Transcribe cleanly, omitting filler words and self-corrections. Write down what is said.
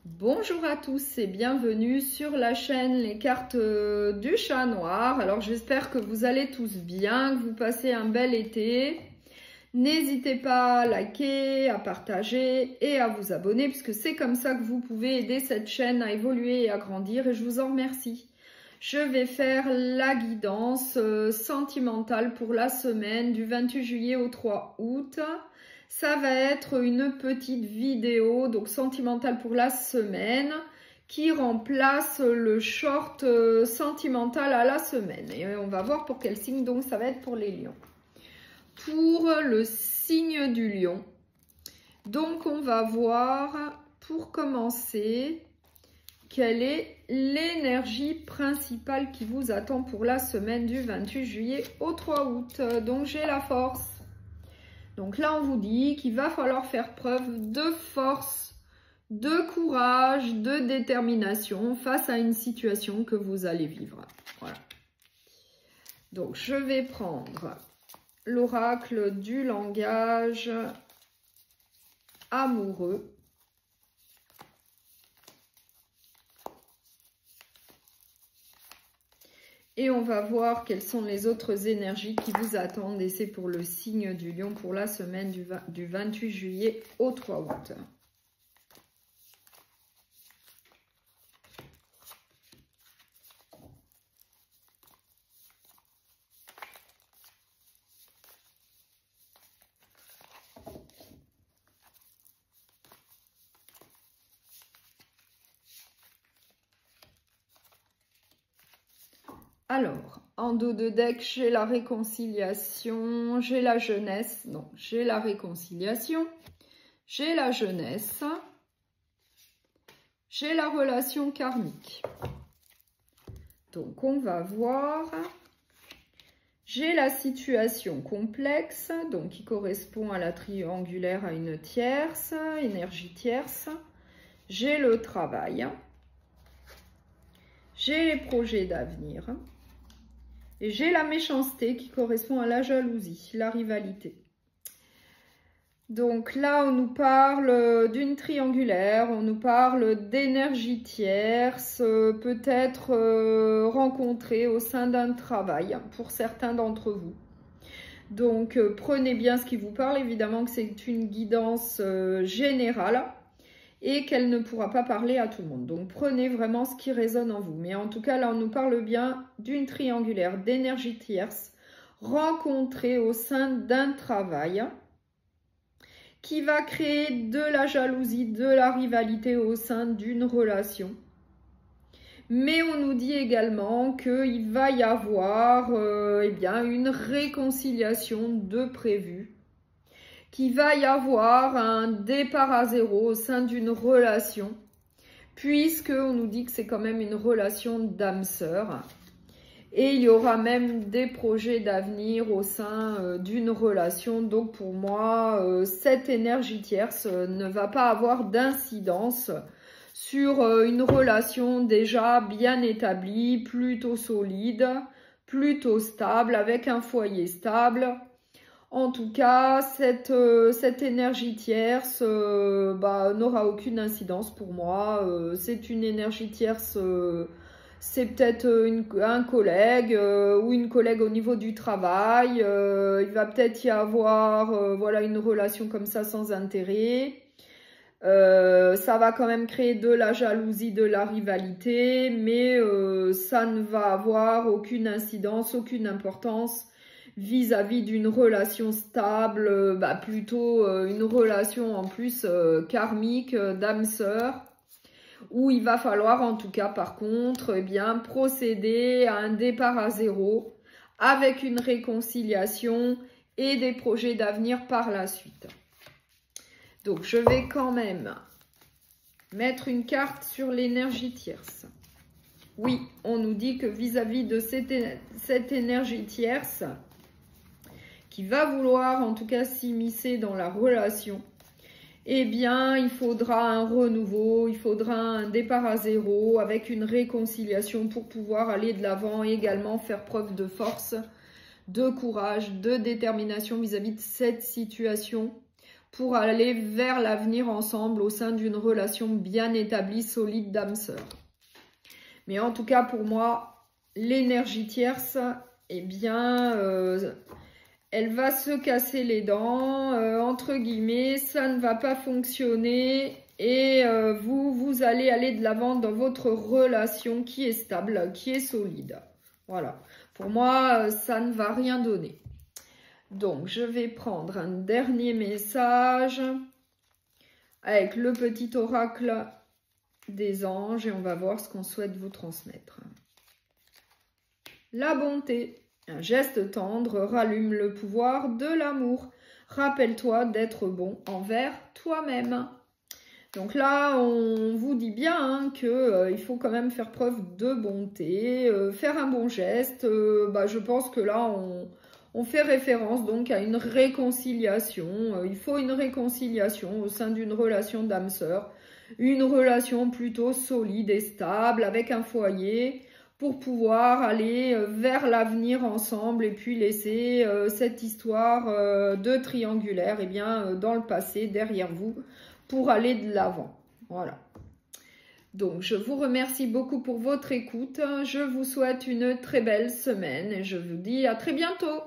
Bonjour à tous et bienvenue sur la chaîne Les Cartes du Chat Noir. Alors j'espère que vous allez tous bien, que vous passez un bel été. N'hésitez pas à liker, à partager et à vous abonner puisque c'est comme ça que vous pouvez aider cette chaîne à évoluer et à grandir et je vous en remercie. Je vais faire la guidance sentimentale pour la semaine du 28 juillet au 3 août. Ça va être une petite vidéo donc sentimentale pour la semaine qui remplace le short sentimental à la semaine. Et on va voir pour quel signe, donc ça va être pour les lions. Pour le signe du lion, donc on va voir pour commencer quelle est l'énergie principale qui vous attend pour la semaine du 28 juillet au 3 août. Donc j'ai la force. Donc là, on vous dit qu'il va falloir faire preuve de force, de courage, de détermination face à une situation que vous allez vivre. Voilà. Donc, je vais prendre l'oracle du langage amoureux. Et on va voir quelles sont les autres énergies qui vous attendent. Et c'est pour le signe du lion pour la semaine du 28 juillet au 3 août. Alors, en dos de deck, j'ai la réconciliation, j'ai la jeunesse, non, j'ai la réconciliation, j'ai la jeunesse, j'ai la relation karmique. Donc, on va voir, j'ai la situation complexe, donc qui correspond à la triangulaire à une tierce, énergie tierce, j'ai le travail, j'ai les projets d'avenir. Et j'ai la méchanceté qui correspond à la jalousie, la rivalité. Donc là, on nous parle d'une triangulaire, on nous parle d'énergie tierce, peut-être rencontrée au sein d'un travail pour certains d'entre vous. Donc prenez bien ce qui vous parle, évidemment que c'est une guidance générale. Et qu'elle ne pourra pas parler à tout le monde. Donc, prenez vraiment ce qui résonne en vous. Mais en tout cas, là, on nous parle bien d'une triangulaire d'énergie tierce rencontrée au sein d'un travail qui va créer de la jalousie, de la rivalité au sein d'une relation. Mais on nous dit également qu'il va y avoir eh bien, une réconciliation de prévu. Qu'il va y avoir un départ à zéro au sein d'une relation, puisqu'on nous dit que c'est quand même une relation d'âme-sœur. Et il y aura même des projets d'avenir au sein d'une relation. Donc pour moi, cette énergie tierce ne va pas avoir d'incidence sur une relation déjà bien établie, plutôt solide, plutôt stable, avec un foyer stable. En tout cas, cette énergie tierce n'aura aucune incidence pour moi. C'est une énergie tierce, c'est peut-être un collègue ou une collègue au niveau du travail. Il va peut-être y avoir voilà, une relation comme ça sans intérêt. Ça va quand même créer de la jalousie, de la rivalité, mais ça ne va avoir aucune incidence, aucune importance vis-à-vis d'une relation stable, plutôt une relation en plus karmique d'âme-sœur, où il va falloir en tout cas par contre procéder à un départ à zéro avec une réconciliation et des projets d'avenir par la suite. Donc je vais quand même mettre une carte sur l'énergie tierce. Oui, on nous dit que vis-à-vis de cette énergie tierce, qui va vouloir en tout cas s'immiscer dans la relation, eh bien, il faudra un renouveau, il faudra un départ à zéro avec une réconciliation pour pouvoir aller de l'avant et également faire preuve de force, de courage, de détermination vis-à-vis de cette situation pour aller vers l'avenir ensemble au sein d'une relation bien établie, solide d'âme-sœur. Mais en tout cas, pour moi, l'énergie tierce, eh bien, elle va se casser les dents, entre guillemets, ça ne va pas fonctionner et vous allez aller de l'avant dans votre relation qui est stable, qui est solide. Voilà, pour moi, ça ne va rien donner. Donc, je vais prendre un dernier message avec le petit oracle des anges et on va voir ce qu'on souhaite vous transmettre. La bonté. Un geste tendre rallume le pouvoir de l'amour. Rappelle-toi d'être bon envers toi-même. Donc là, on vous dit bien qu'il faut quand même faire preuve de bonté, faire un bon geste. Je pense que là, on fait référence donc à une réconciliation. Il faut une réconciliation au sein d'une relation d'âme-sœur. Une relation plutôt solide et stable avec un foyer pour pouvoir aller vers l'avenir ensemble et puis laisser cette histoire de triangulaire dans le passé, derrière vous, pour aller de l'avant. Voilà. Donc, je vous remercie beaucoup pour votre écoute. Je vous souhaite une très belle semaine et je vous dis à très bientôt.